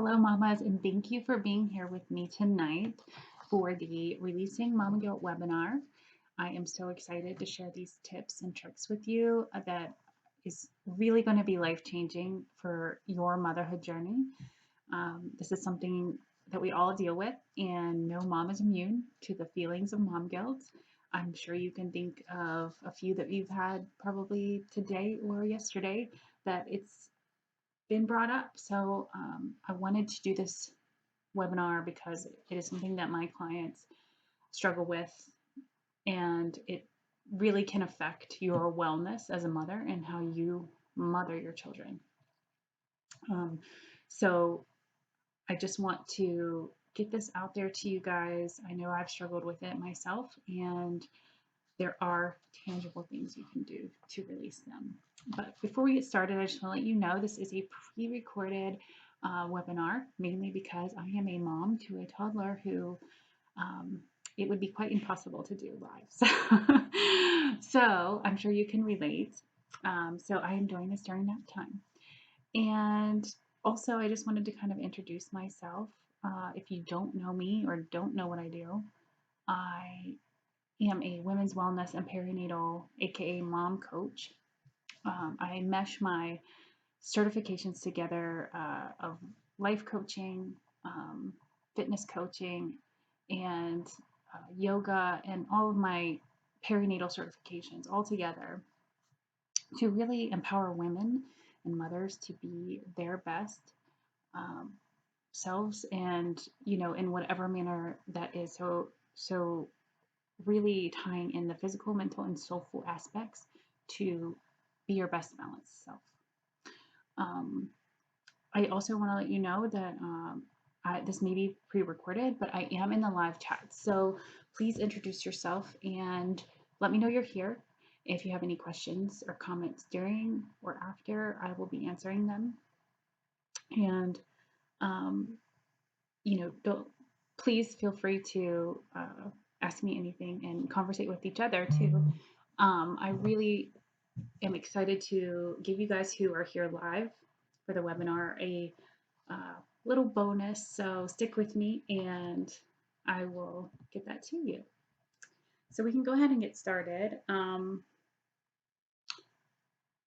Hello, mamas, and thank you for being here with me tonight for the Releasing Mom Guilt webinar. I am so excited to share these tips and tricks with you that is really going to be life changing for your motherhood journey. This is something that we all deal with, and no mom is immune to the feelings of mom guilt. I'm sure you can think of a few that you've had probably today or yesterday that it's been brought up. So I wanted to do this webinar because it is something that my clients struggle with, and it really can affect your wellness as a mother and how you mother your children. Um, so I just want to get this out there to you guys. I know I've struggled with it myself, and there are tangible things you can do to release them. But before we get started, I just want to let you know this is a pre-recorded webinar, mainly because I am a mom to a toddler who um, it would be quite impossible to do live. So I'm sure you can relate. So I am doing this during that time. And also, I just wanted to kind of introduce myself. If you don't know me or don't know what I do, I am a women's wellness and perinatal, aka mom coach. I mesh my certifications together of life coaching, um, fitness coaching, and yoga, and all of my perinatal certifications all together to really empower women and mothers to be their best um, selves, and in whatever manner that is. So really tying in the physical, mental, and soulful aspects to be your best balanced self. Um, I also want to let you know that this may be pre-recorded, but I am in the live chat. So please introduce yourself and let me know you're here. If you have any questions or comments during or after, I will be answering them. And um, don't please feel free to ask me anything and conversate with each other too. I really am excited to give you guys who are here live for the webinar a little bonus. So stick with me and I will get that to you. So we can go ahead and get started.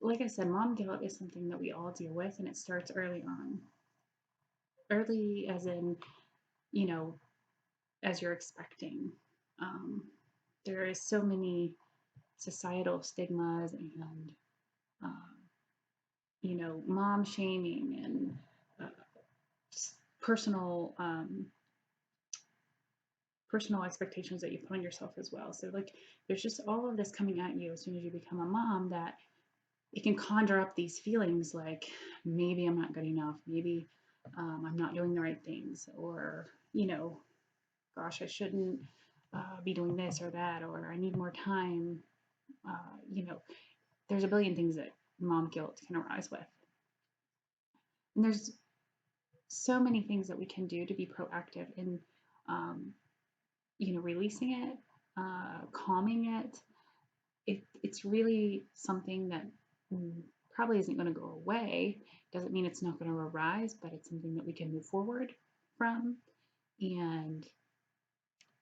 Like I said, mom guilt is something that we all deal with, and it starts early on. Early as in, you know, as you're expecting. Um, there is so many societal stigmas and uh, mom shaming and personal personal expectations that you put on yourself as well. So like there's just all of this coming at you as soon as you become a mom, that it can conjure up these feelings like maybe I'm not good enough, maybe I'm not doing the right things, or gosh, I shouldn't be doing this or that, or I need more time. There's a billion things that mom guilt can arise with. And there's so many things that we can do to be proactive in, releasing it, calming it. It's really something that probably isn't going to go away. Doesn't mean it's not going to arise, but it's something that we can move forward from and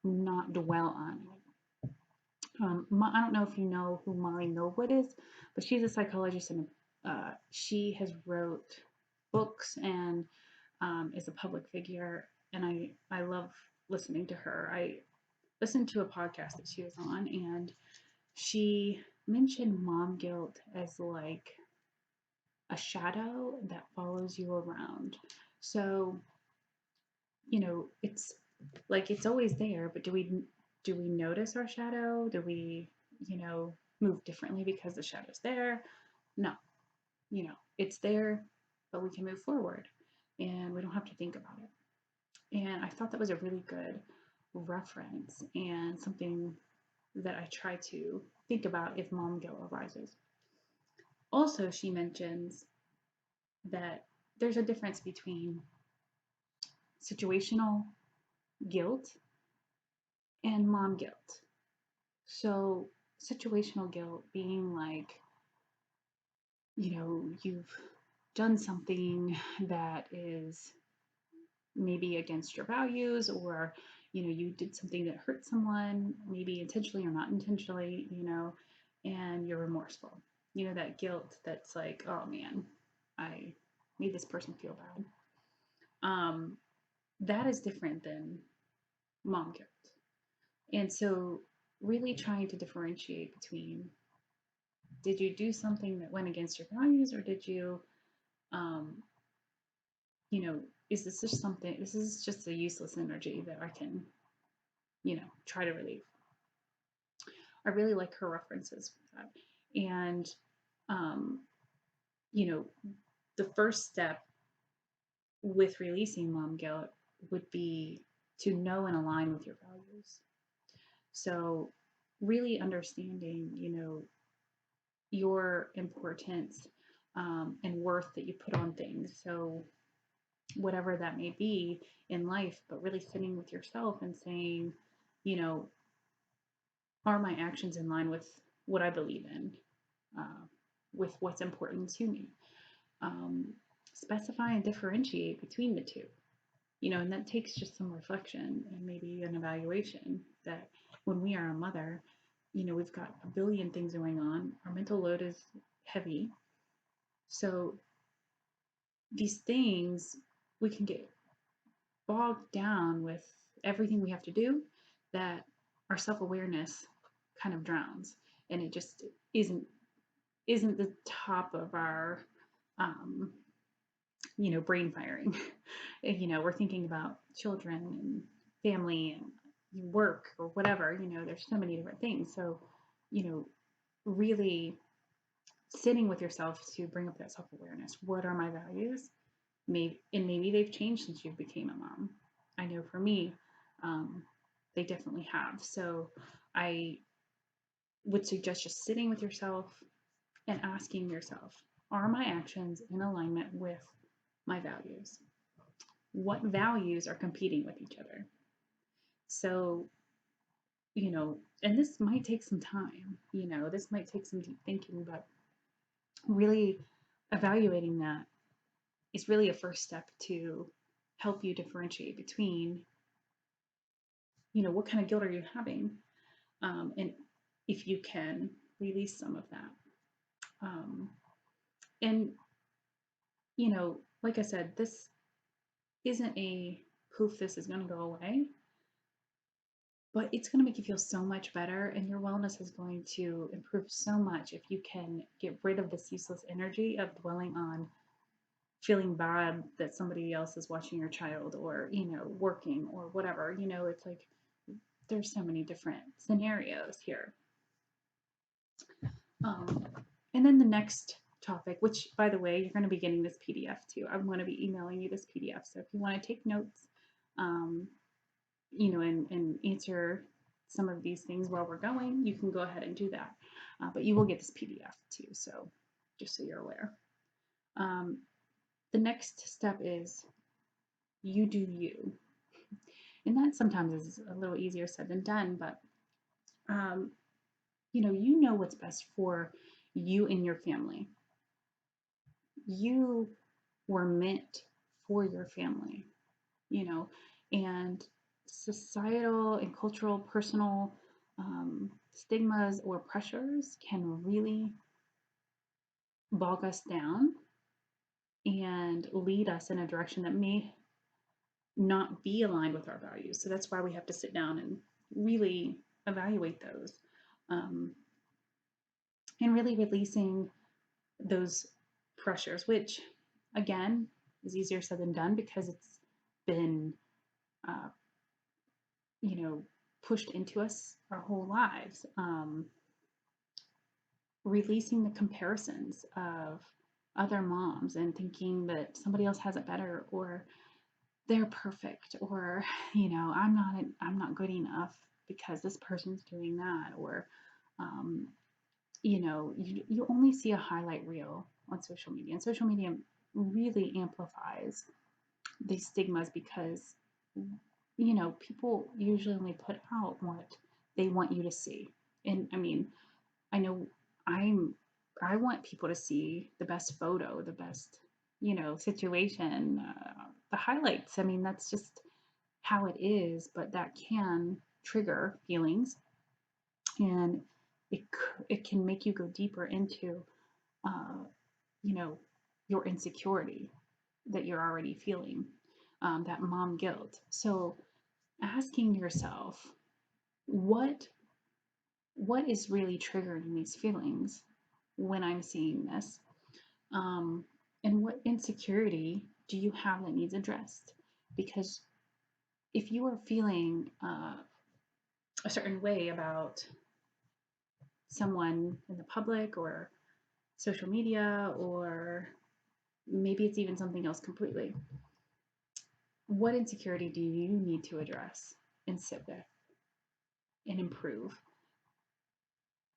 not dwell on. I don't know if you know who Molly Millwood is, but she's a psychologist, and she has wrote books and is a public figure, and I love listening to her. I listened to a podcast that she was on, and she mentioned mom guilt as like a shadow that follows you around. So, it's like it's always there, but do we notice our shadow? Do we, move differently because the shadow's there? No. It's there, but we can move forward and we don't have to think about it. And I thought that was a really good reference and something that I try to think about if mom guilt arises. Also, she mentions that there's a difference between situational guilt and mom guilt. So, situational guilt being like, you've done something that is maybe against your values, or you did something that hurt someone, maybe intentionally or not intentionally, and you're remorseful. That guilt that's like, oh man, I made this person feel bad. That is different than mom guilt. And so really trying to differentiate between, did you do something that went against your values, or did you um, you know, is this just something, this is just a useless energy that I can, try to relieve. I really like her references with that. And, um, you know, the first step with releasing mom guilt would be to know and align with your values. So, really understanding, your importance and worth that you put on things. So, whatever that may be in life, but really sitting with yourself and saying, you know, are my actions in line with what I believe in, uh, with what's important to me? Um, Specify and differentiate between the two, and that takes just some reflection and maybe an evaluation that when we are a mother, we've got a billion things going on. Our mental load is heavy. So these things, we can get bogged down with everything we have to do that our self-awareness kind of drowns, and it just isn't the top of our um, brain firing. We're thinking about children and family and work or whatever. There's so many different things. So really sitting with yourself to bring up that self-awareness. What are my values? Maybe they've changed since you became a mom. I know for me, um, they definitely have. So I would suggest just sitting with yourself and asking yourself, are my actions in alignment with my values? What values are competing with each other? So, and this might take some time, this might take some deep thinking, but really evaluating that is really a first step to help you differentiate between, what kind of guilt are you having? And if you can release some of that. And, like I said, this isn't a poof, this is going to go away, but it's going to make you feel so much better, and your wellness is going to improve so much if you can get rid of this useless energy of dwelling on feeling bad that somebody else is watching your child, or working or whatever. It's like there's so many different scenarios here. And then the next topic, which by the way, you're going to be getting this PDF too. I'm going to be emailing you this PDF. So if you want to take notes, um, and answer some of these things while we're going, you can go ahead and do that. But you will get this PDF too. So just so you're aware. The next step is you do you. And that sometimes is a little easier said than done, but you know what's best for you and your family. You were meant for your family, and societal and cultural, personal stigmas or pressures can really bog us down and lead us in a direction that may not be aligned with our values. So that's why we have to sit down and really evaluate those, and really releasing those pressures, which again is easier said than done because it's been uh, pushed into us our whole lives. Releasing the comparisons of other moms and thinking that somebody else has it better, or they're perfect, or I'm not good enough because this person's doing that, or you only see a highlight reel on social media, and social media really amplifies these stigmas because people usually only put out what they want you to see. And I mean, I know I want people to see the best photo, the best situation, the highlights. I mean, that's just how it is, but that can trigger feelings, and it can make you go deeper into uh, you know, your insecurity that you're already feeling, that mom guilt. So asking yourself, what what is really triggering these feelings when I'm seeing this? Um, and what insecurity do you have that needs addressed? Because if you are feeling a certain way about someone in the public or social media, or maybe it's even something else completely, what insecurity do you need to address and sit with and improve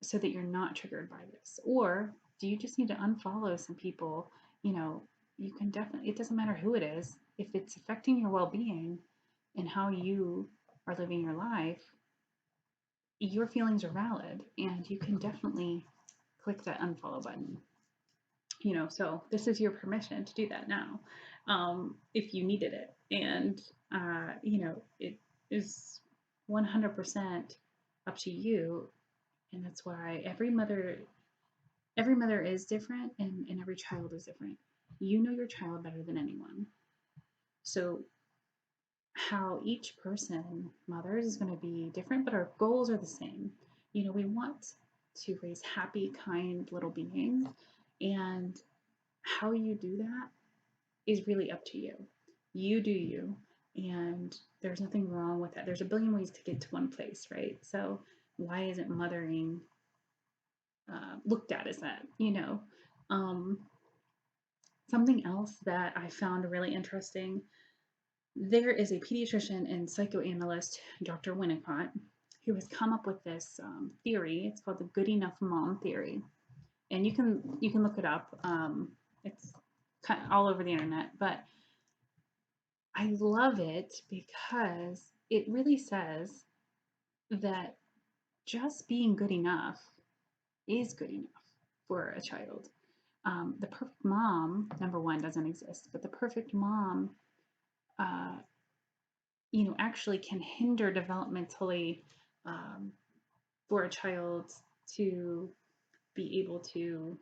so that you're not triggered by this? Or do you just need to unfollow some people? You know, you can definitely, it doesn't matter who it is, if it's affecting your well being and how you are living your life, your feelings are valid, and you can definitely click that unfollow button. So this is your permission to do that now, if you needed it. And it is 100% up to you. And that's why every mother is different, and every child is different. You know your child better than anyone. So how each person mothers is going to be different, but our goals are the same. We want to raise happy, kind little beings, and how you do that is really up to you. You do you, and there's nothing wrong with that. There's a billion ways to get to one place, right? So why isn't mothering looked at as that? Um, Something else that I found really interesting. There is a pediatrician and psychoanalyst, Dr. Winnicott, who has come up with this theory. It's called the good enough mom theory, and you can look it up. It's kind of all over the internet, but I love it because it really says that just being good enough is good enough for a child. The perfect mom, number one, doesn't exist, but the perfect mom, uh, actually can hinder developmentally, um, for a child to be able to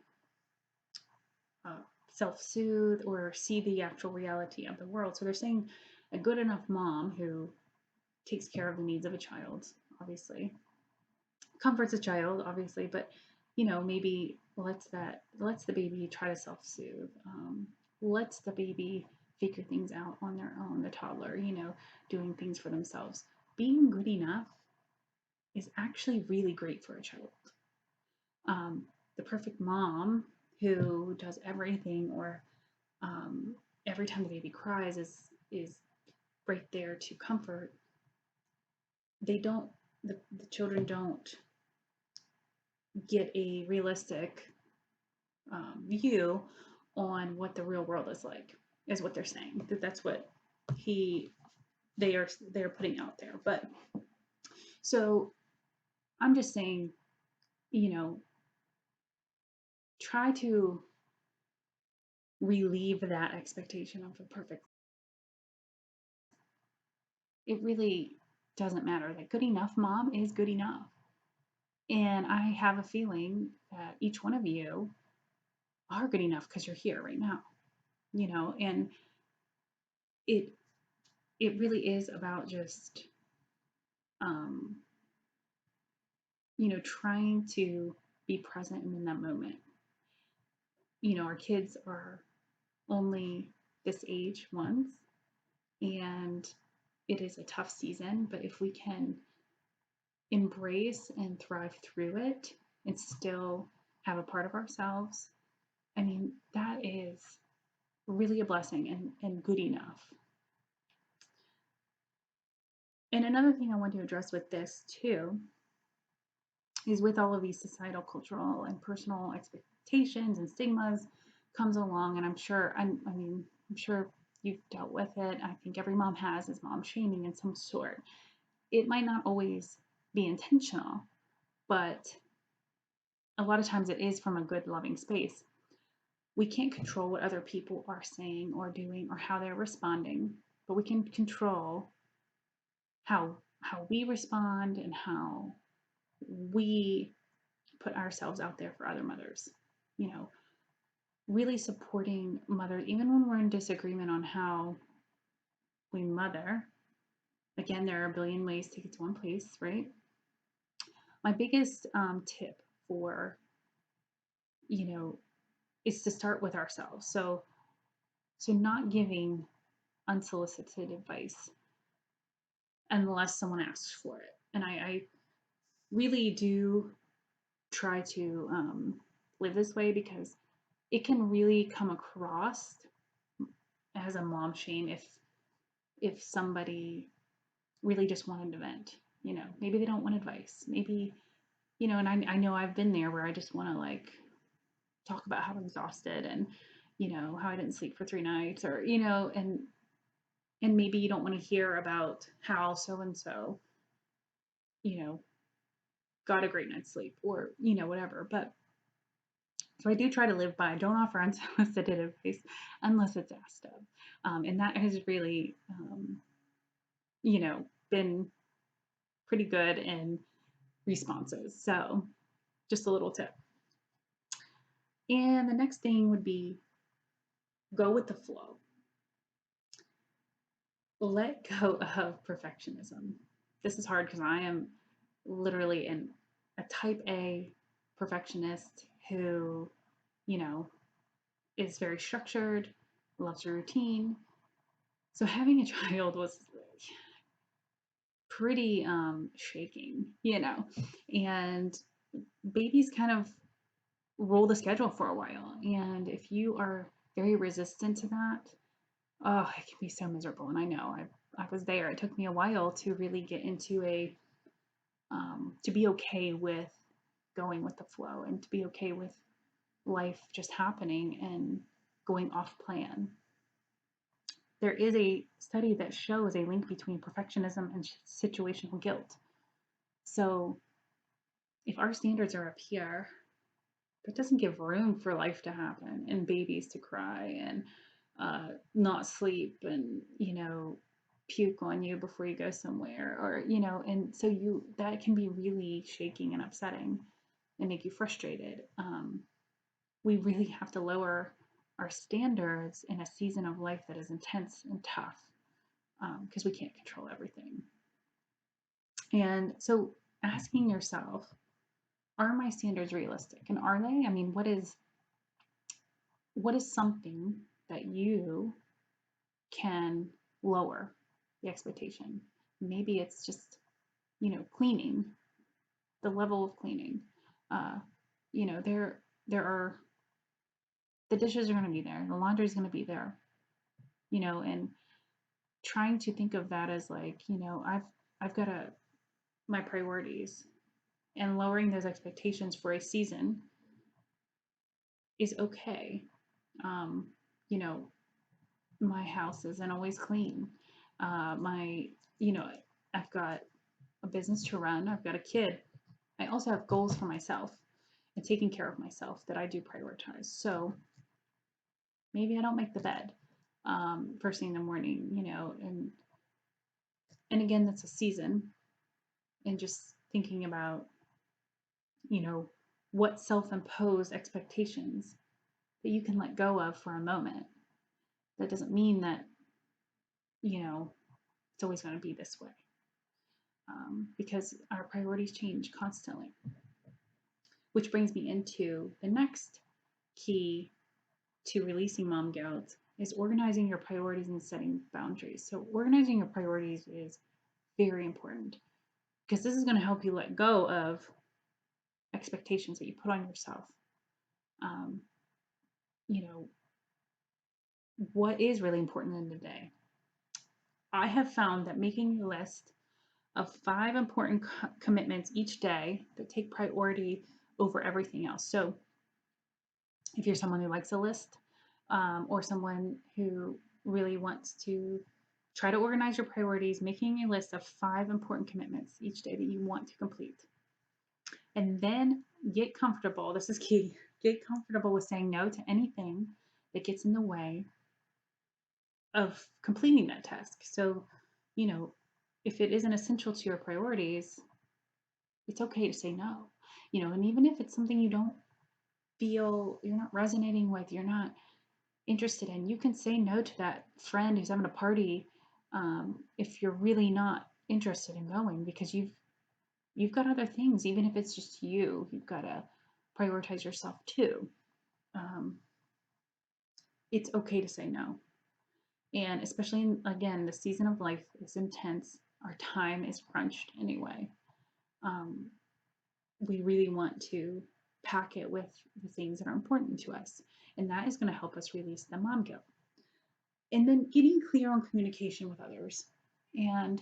uh, self soothe or see the actual reality of the world. So they're saying a good enough mom who takes care of the needs of a child, obviously, comforts a child, obviously, but maybe lets the baby try to self-soothe, lets the baby figure things out on their own, the toddler, doing things for themselves. Being good enough is actually really great for a child. um, the perfect mom who does everything, or um, every time the baby cries is right there to comfort. They don't the children don't get a realistic view on what the real world is like, is what they're saying. That's what he they're putting out there. But so I'm just saying, you know, try to relieve that expectation of a perfect. It really doesn't matter. That good enough mom is good enough. And I have a feeling that each one of you are good enough because you're here right now, and it it really is about just um, trying to be present in that moment. Our kids are only this age once, and it is a tough season, but if we can embrace and thrive through it and still have a part of ourselves, I mean, that is really a blessing, and good enough. And another thing I want to address with this too is, with all of these societal, cultural, and personal expectations and stigmas comes along, and I'm sure you've dealt with it. I think every mom has, is mom shaming in some sort. It might not always be intentional, but a lot of times it is from a good, loving space. we can't control what other people are saying or doing or how they're responding, but we can control how we respond and how we put ourselves out there for other mothers. You know, really supporting mothers, even when we're in disagreement on how we mother. Again, there are a billion ways to get to one place, right? My biggest tip for, you know, is to start with ourselves. So not giving unsolicited advice unless someone asks for it. And I really do try to live this way because it can really come across as a mom shame if somebody really just wanted to vent. You know, maybe they don't want advice. Maybe, you know, and I know I've been there where I just want to like talk about how I'm exhausted and, you know, how I didn't sleep for 3 nights or, you know, and maybe you don't want to hear about how so and so, you know, got a great night's sleep or, you know, whatever. But so I do try to live by don't offer unsolicited advice unless it's asked of. And that has really, you know, been pretty good in responses. So just a little tip. And the next thing would be go with the flow. Let go of perfectionism. This is hard because I am literally a type A perfectionist who, you know, is very structured, loves a routine. So having a child was pretty shaking, you know, and babies kind of roll the schedule for a while. And if you are very resistant to that, oh, it can be so miserable. And I know I was there. It took me a while to really get into to be okay with going with the flow and to be okay with life just happening and going off plan. There is a study that shows a link between perfectionism and situational guilt. So if our standards are up here, that doesn't give room for life to happen and babies to cry and not sleep and, you know, puke on you before you go somewhere or, you know, and so that can be really shaking and upsetting and make you frustrated. We really have to lower our standards in a season of life that is intense and tough because we can't control everything. And so asking yourself, are my standards realistic? And are they? I mean, what is something that you can lower the expectation? Maybe it's just, you know, cleaning, the level of cleaning. Uh, you know, there are the dishes are going to be there, the laundry is going to be there, you know, and trying to think of that as like, you know, I've got my priorities and lowering those expectations for a season is okay. Um, you know, my house isn't always clean. My, you know, I've got a business to run. I've got a kid. I also have goals for myself and taking care of myself that I do prioritize. So maybe I don't make the bed first thing in the morning, you know, and again, that's a season and just thinking about, you know, what self-imposed expectations that you can let go of for a moment. That doesn't mean that, you know, it's always going to be this way because our priorities change constantly. Which brings me into the next key to releasing mom guilt is organizing your priorities and setting boundaries. So organizing your priorities is very important because this is going to help you let go of expectations that you put on yourself. Um, you know, what is really important in the day. I have found that making a list of 5 important commitments each day that take priority over everything else. So if you're someone who likes a list or someone who really wants to try to organize your priorities, making a list of 5 important commitments each day that you want to complete. And then get comfortable. This is key. get comfortable with saying no to anything that gets in the way of completing that task. So, you know, if it isn't essential to your priorities, it's okay to say no. And even if it's something you don't feel you're not resonating with, you're not interested in, you can say no to that friend who's having a party, if you're really not interested in going, because you've got other things. Even if it's just you've got to prioritize yourself too. um, it's okay to say no. And especially again, the season of life is intense. Our time is crunched anyway. um, we really want to pack it with the things that are important to us, and that is going to help us release the mom guilt. And then getting clear on communication with others. And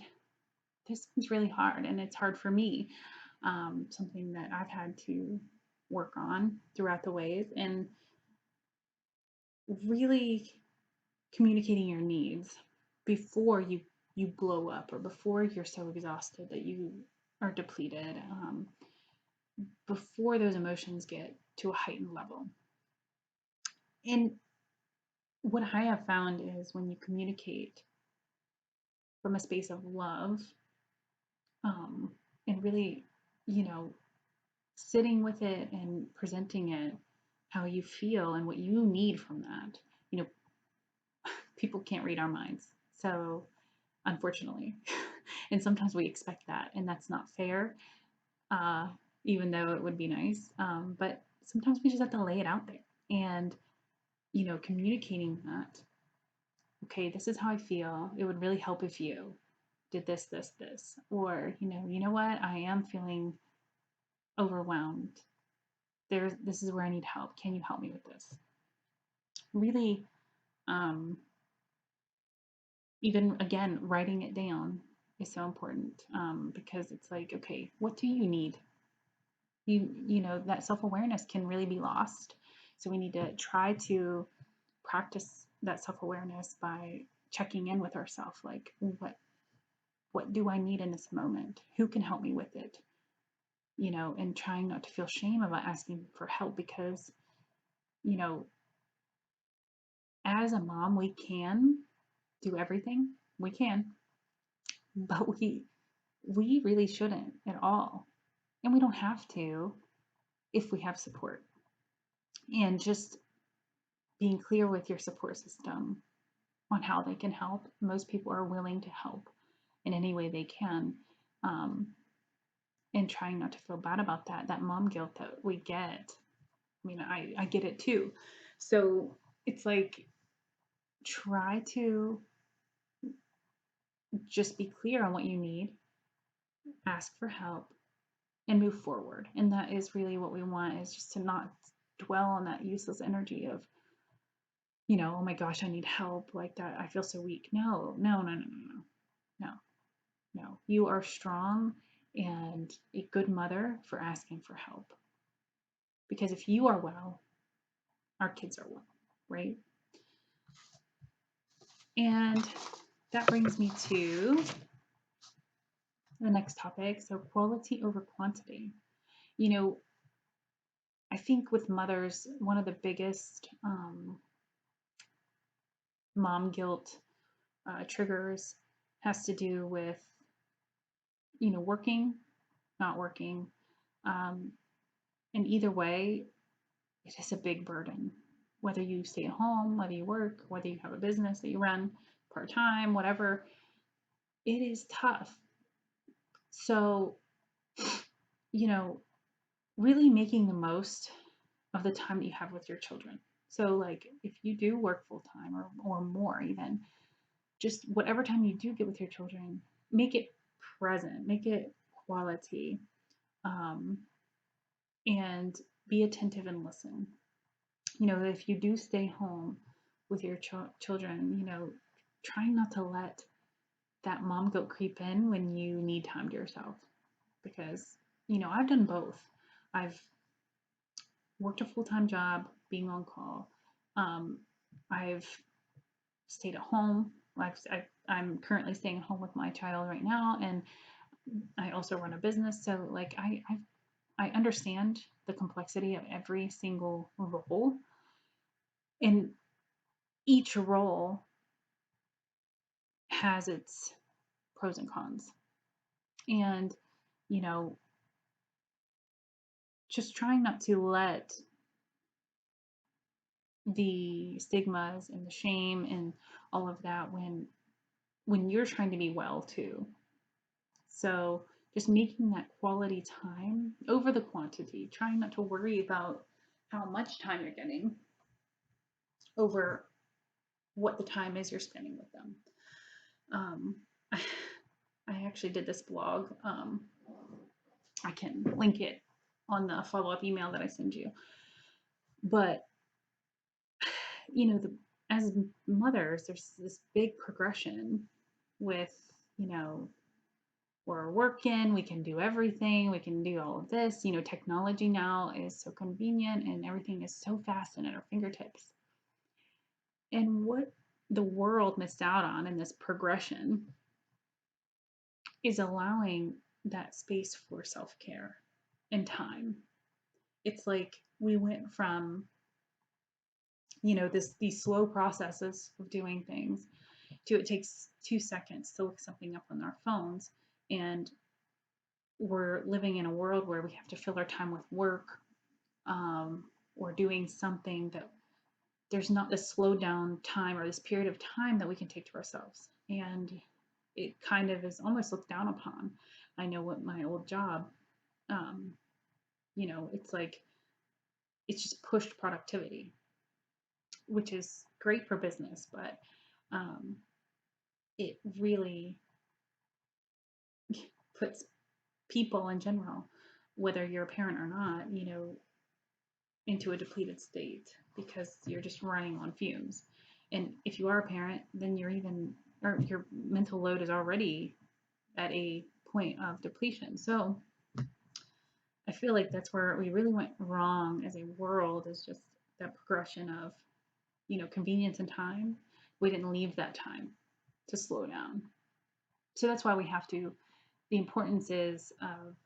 this is really hard, and it's hard for me. Something that I've had to work on throughout the ways, and really communicating your needs before you blow up, or before you're so exhausted that you are depleted, before those emotions get to a heightened level. And what I have found is when you communicate from a space of love, um, and really, you know, sitting with it and presenting it how you feel and what you need from that. You know, people can't read our minds. So, unfortunately, and sometimes we expect that, and that's not fair, uh, even though it would be nice. But sometimes we just have to lay it out there and, communicating that, okay, this is how I feel. It would really help if you did this, this, this. Or, you know what? I am feeling overwhelmed. This is where I need help. Can you help me with this? Really, um, even again, writing it down is so important, because it's like, okay, what do you need? That self-awareness can really be lost. So we need to try to practice that self-awareness by checking in with ourselves, like what do I need in this moment? Who can help me with it? And trying not to feel shame about asking for help, because, you know, as a mom, we can do everything we can, but we really shouldn't at all. And we don't have to if we have support. And just being clear with your support system on how they can help. Most people are willing to help in any way they can. Um, and trying not to feel bad about that mom guilt that we get. I mean, I get it too. So it's like, try to just be clear on what you need, ask for help, and move forward. And that is really what we want, is just to not dwell on that useless energy of, oh my gosh, I need help, like that. I feel so weak. No, no, no, no, no, no, no. You are strong and a good mother for asking for help. Because if you are well, our kids are well, right? And that brings me to the next topic. So, quality over quantity. You know, I think with mothers, one of the biggest mom guilt triggers has to do with, working, not working. Um, and either way, it is a big burden. Whether you stay at home, whether you work, whether you have a business that you run part time, whatever, it is tough. So, you know, really making the most of the time that you have with your children. So, like, if you do work full time, or more, even, just whatever time you do get with your children, make it present, make it quality, um, and be attentive and listen. If you do stay home with your children, trying not to let that mom guilt creep in when you need time to yourself. Because, I've done both. I've worked a full-time job, being on call. I've stayed at home. I'm currently staying at home with my child right now, and I also run a business. So, like, I've I understand the complexity of every single role, and each role has its pros and cons. And, you know, just trying not to let the stigmas and the shame and all of that when you're trying to be well too. So just making that quality time over the quantity, trying not to worry about how much time you're getting over what the time is you're spending with them. Um, I, I actually did this blog. I can link it on the follow-up email that I send you. But as mothers, there's this big progression with, you know, we're working, we can do everything, we can do all of this. Technology now is so convenient and everything is so fast and at our fingertips. And what the world missed out on in this progression is allowing that space for self-care and time. It's like we went from, these slow processes of doing things to it takes 2 seconds to look something up on our phones. And we're living in a world where we have to fill our time with work, or doing something that there's not this slow down time or this period of time that we can take to ourselves. And it kind of is almost looked down upon. I know what my old job, um, it's like it's just pushed productivity, which is great for business, but um, it really puts people in general, whether you're a parent or not, into a depleted state because you're just running on fumes. And if you are a parent, then or your mental load is already at a point of depletion. So I feel like that's where we really went wrong as a world, is just that progression of, convenience and time. We didn't leave that time to slow down. So that's why we have to, the importance is of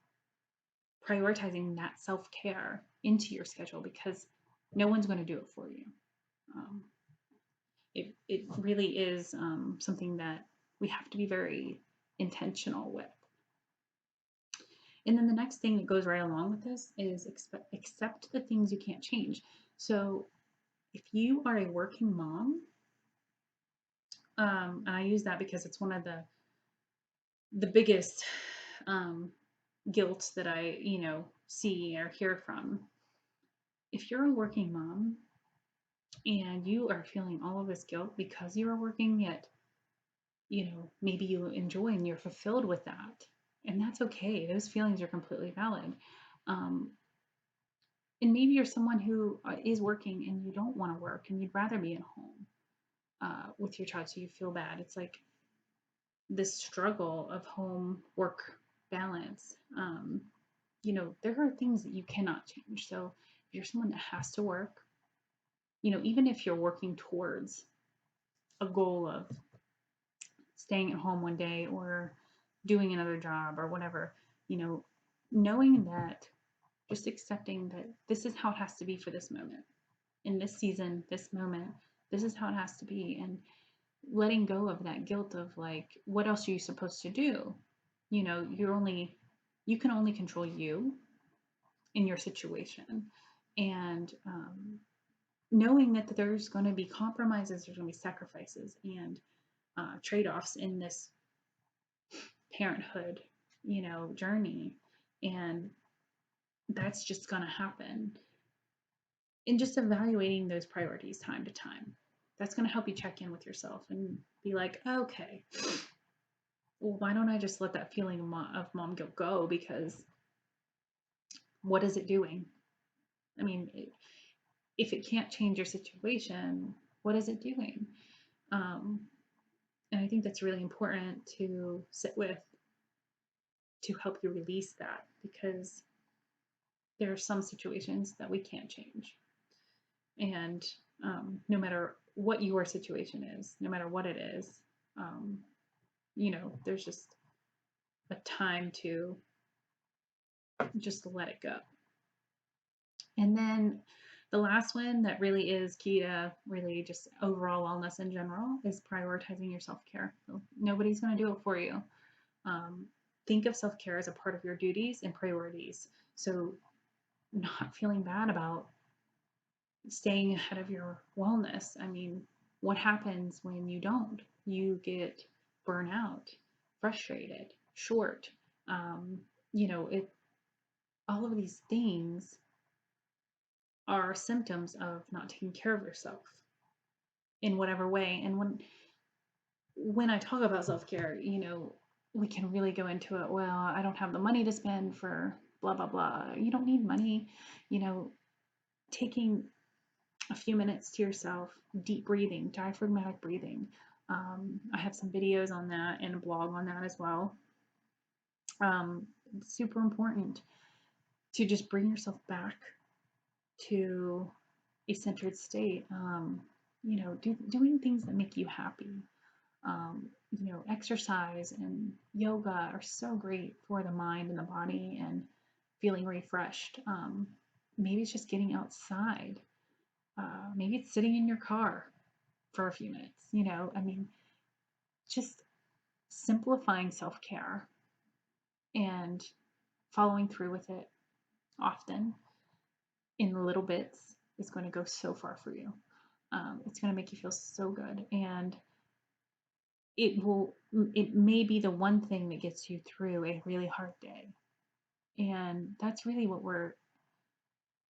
prioritizing that self-care into your schedule, because no one's going to do it for you. Um, it really is something that we have to be very intentional with. And then the next thing that goes right along with this is accept the things you can't change. So if you are a working mom, and I use that because it's one of the biggest guilt that I, see or hear from. If you're a working mom and you are feeling all of this guilt because you are working, yet, maybe you enjoy and you're fulfilled with that, and that's okay. Those feelings are completely valid. Um, and maybe you're someone who is working and you don't want to work and you'd rather be at home with your child, so you feel bad. It's like this struggle of home work balance. There are things that you cannot change. So if you're someone that has to work, even if you're working towards a goal of staying at home one day or doing another job or whatever, knowing that, just accepting that this is how it has to be for this moment, in this season, this moment, this is how it has to be. And letting go of that guilt of like, what else are you supposed to do? You can only control you in your situation. And knowing that there's going to be compromises, there's going to be sacrifices and trade-offs in this parenthood, journey. And that's just going to happen. And just evaluating those priorities time to time. That's going to help you check in with yourself and be like, okay, well, why don't I just let that feeling of mom guilt go? Because what is it doing? I mean, if it can't change your situation, what is it doing? And I think that's really important to sit with, to help you release that, because there are some situations that we can't change. And no matter what your situation is, no matter what it is, um, there's just a time to just let it go. And then the last one that really is key to really just overall wellness in general is prioritizing your self care. Nobody's going to do it for you. Um, think of self care as a part of your duties and priorities. So, not feeling bad about staying ahead of your wellness. I mean, what happens when you don't? You get burnout, frustrated, short. Um, it all of these things are symptoms of not taking care of yourself in whatever way. And when I talk about self-care, we can really go into it. Well, I don't have the money to spend for blah blah blah. You don't need money. You know, taking a few minutes to yourself, deep breathing, diaphragmatic breathing. I have some videos on that and a blog on that as well. It's super important to just bring yourself back to a centered state. Doing things that make you happy. Exercise and yoga are so great for the mind and the body and feeling refreshed. Maybe it's just getting outside. Maybe it's sitting in your car for a few minutes. Just simplifying self care and following through with it often in little bits is going to go so far for you. It's going to make you feel so good. And it may be the one thing that gets you through a really hard day. And that's really what we're,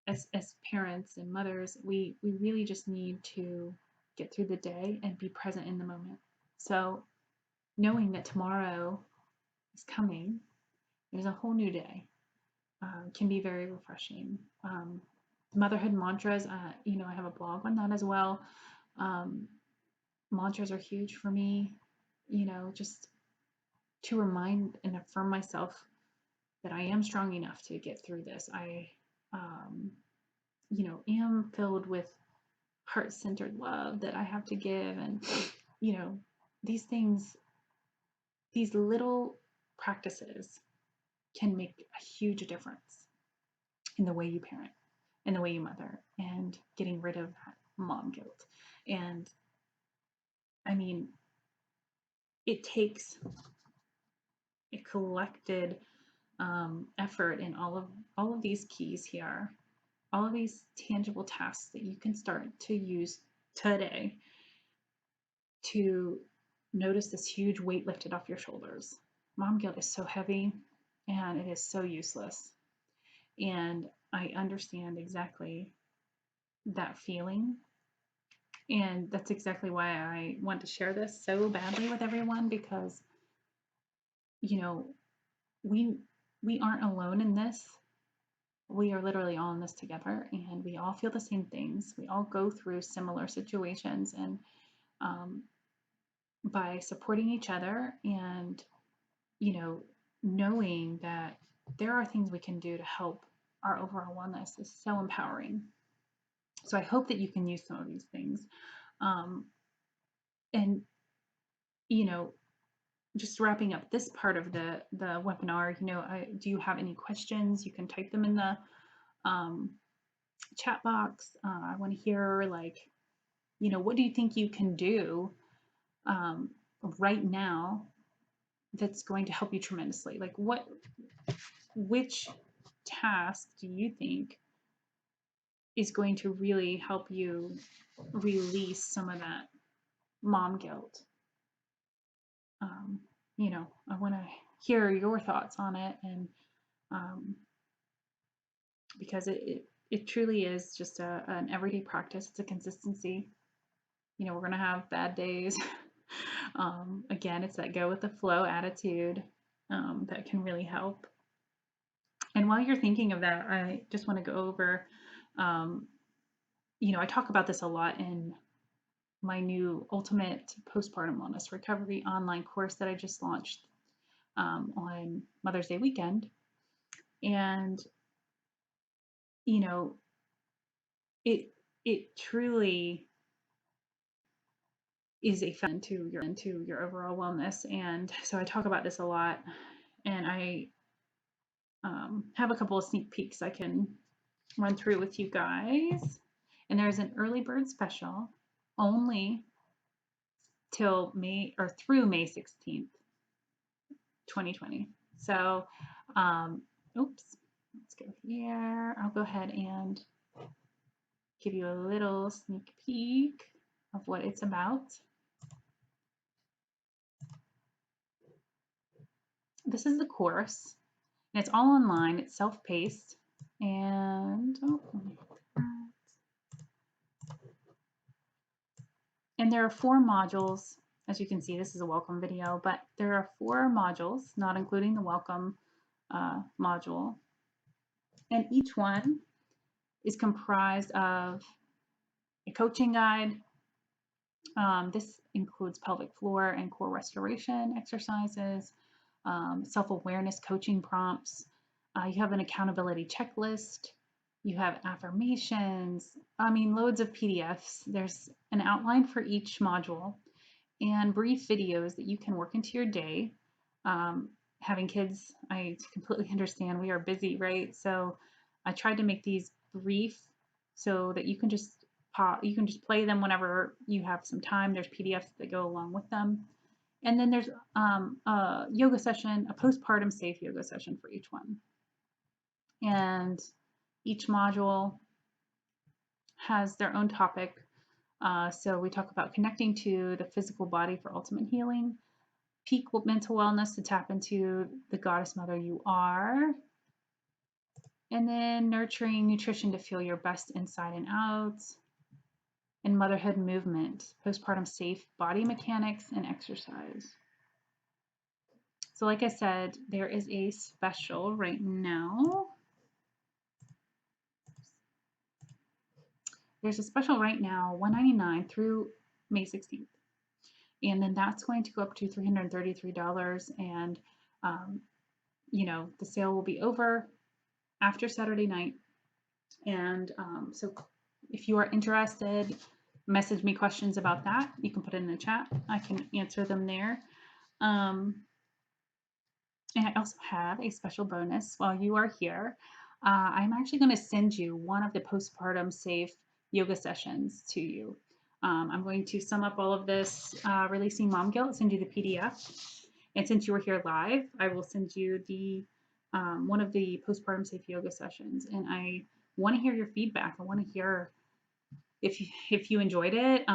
as parents and mothers, we really just need to get through the day and be present in the moment. So knowing that tomorrow is coming, there's a whole new day, can be very refreshing. Motherhood mantras, I have a blog on that as well. Um, Mantras are huge for me, just to remind and affirm myself that I am strong enough to get through this. I, um, am filled with heart centered love that I have to give. And, you know, these things, these little practices can make a huge difference in the way you parent, in the way you mother, and getting rid of that mom guilt. And I mean, it takes a collected effort in all of these keys here, all of these tangible tasks that you can start to use today to notice this huge weight lifted off your shoulders. Mom guilt is so heavy and it is so useless. And I understand exactly that feeling. And that's exactly why I want to share this so badly with everyone, because, you know, we we aren't alone in this. We are literally all in this together, and we all feel the same things. We all go through similar situations, and um, by supporting each other and, you know, knowing that there are things we can do to help our overall wellness is so empowering. So I hope that you can use some of these things. Um, and, you know, just wrapping up this part of the webinar, do you have any questions? You can type them in the um, chat box. I want to hear, like, what do you think you can do um, right now that's going to help you tremendously? Like, which task do you think is going to really help you release some of that mom guilt? Um, I want to hear your thoughts on it, and um, because it truly is just an everyday practice. It's a consistency. We're going to have bad days. Again, it's that go with the flow attitude that can really help. And while you're thinking of that, I just want to go over, um, I talk about this a lot in my new Ultimate Postpartum Wellness Recovery online course that I just launched on Mother's Day weekend. And, you know, it truly is a into your overall wellness. And so I talk about this a lot, and have a couple of sneak peeks I can run through with you guys. And there's an early bird special only till May or through May 16th, 2020. So, oops, let's go here. I'll go ahead and give you a little sneak peek of what it's about. This is the course, and it's all online. It's self-paced, and and there are 4 modules. As you can see, this is a welcome video, but there are 4 modules, not including the welcome module, and each one is comprised of a coaching guide. This includes pelvic floor and core restoration exercises, self-awareness coaching prompts. You have an accountability checklist. You have affirmations. I mean, loads of PDFs. There's an outline for each module and brief videos that you can work into your day. Having kids, I completely understand we are busy, right? So I tried to make these brief so that you can just play them whenever you have some time. There's PDFs that go along with them. And then there's a yoga session, a postpartum safe yoga session for each one. And each module has their own topic. So we talk about connecting to the physical body for ultimate healing, peak mental wellness to tap into the goddess mother you are, and then nurturing nutrition to feel your best inside and out, and motherhood movement, postpartum safe body mechanics and exercise. So like I said, there is a special right now. There's a special right now, $199 through May 16th. And then that's going to go up to $333. And, you know, the sale will be over after Saturday night. And so if you are interested, message me questions about that. You can put it in the chat. I can answer them there. And I also have a special bonus while you are here. I'm actually going to send you one of the postpartum safe yoga sessions to you. I'm going to sum up all of this, releasing mom guilt, send you the PDF. And since you were here live, I will send you the one of the postpartum safe yoga sessions. And I want to hear your feedback. I want to hear if you enjoyed it,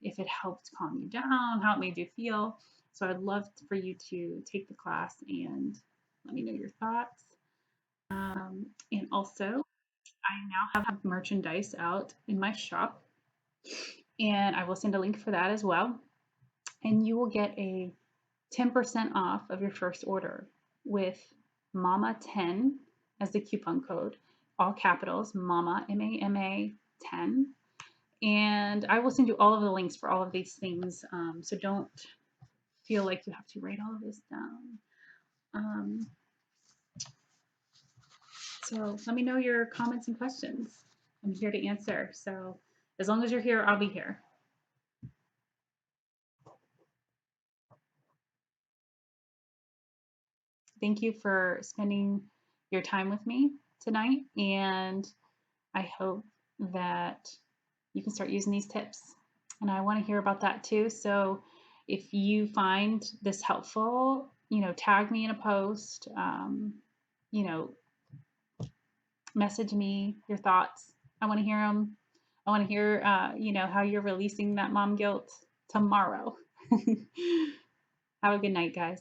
if it helped calm you down, how it made you feel. So I'd love for you to take the class and let me know your thoughts. And also, I now have merchandise out in my shop, and I will send a link for that as well. And you will get a 10% off of your first order with MAMA10 as the coupon code, all capitals, MAMA, MAMA 10. And I will send you all of the links for all of these things. So don't feel like you have to write all of this down. So let me know your comments and questions. I'm here to answer. So as long as you're here, I'll be here. Thank you for spending your time with me tonight. And I hope that you can start using these tips. And I want to hear about that too. So if you find this helpful, you know, tag me in a post, you know, message me your thoughts. I want to hear them. I want to hear, you know, how you're releasing that mom guilt tomorrow. Have a good night, guys.